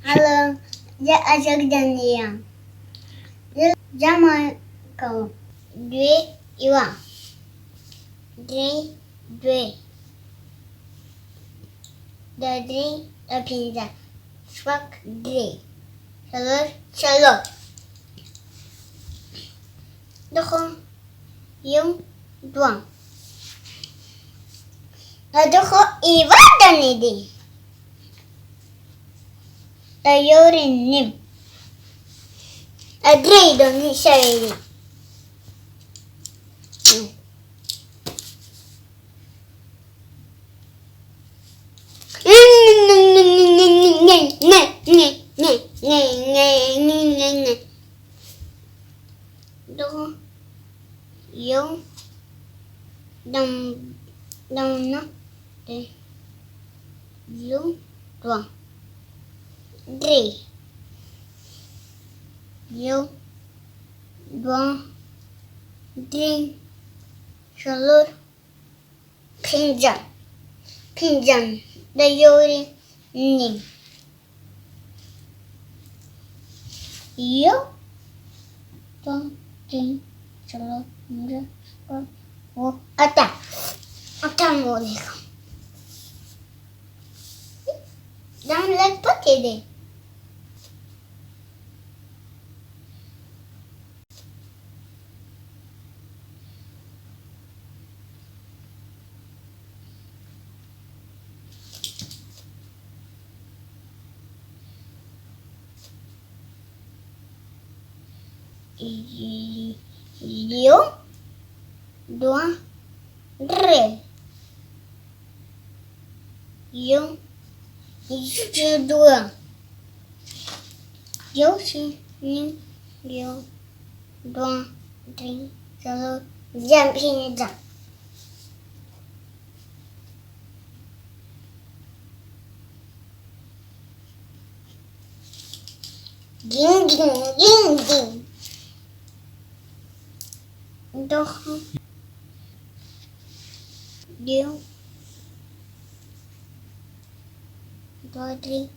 Halo, dạ asal janjian. Zaman kau dua iwa, dua, dari pindah, swak dua, telur. Doko yung duang. Doko iwa dan ini. Dayorin nim. Agree don't say. Đó yung đồng nó để yung tuang đi yung tuang đi salur pinjam dayori ni yung tuang đi salur pinjam ata boleh kau jangan lepas deh. Yo, dua, re. Yo, dua. Yo, ni, yo, dua, tiga, satu, jam pindah. Ging. Doch. Dia. Dua, tiga.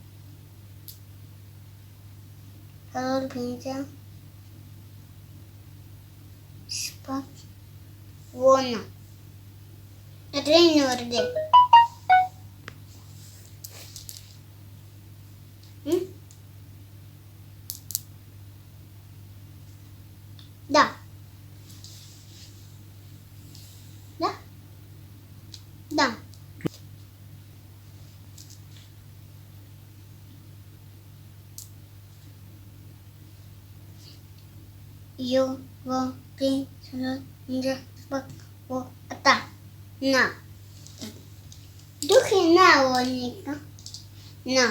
Kalau pinjam. Spot. Warna. Ada yang norde. Dah. Yo, wo, tin, salo, ninja, bak, wo, ata, na. Duki na wali ka. Na.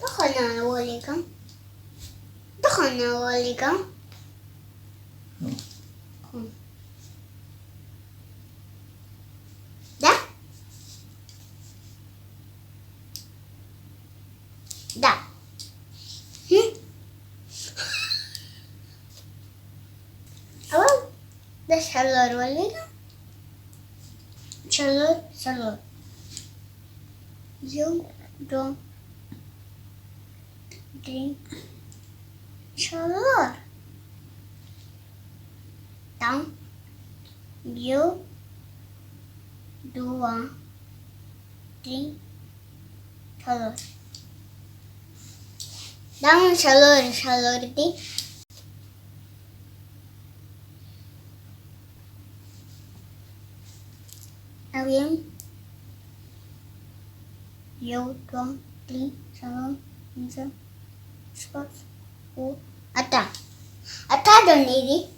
Baka na wali ka. Da. Awal, dah salur wali ka. Salur. Yung, dong, drink, salur. Tang, yo, dua, drink, salur. Tang, salur di. Avian, yo, dua, drink, salur, ninja, spot, wo, ata. Ata don't need it.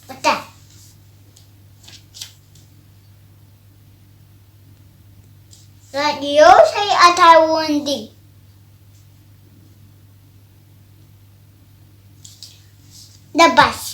Ata. Radio say ata wundi. The bus.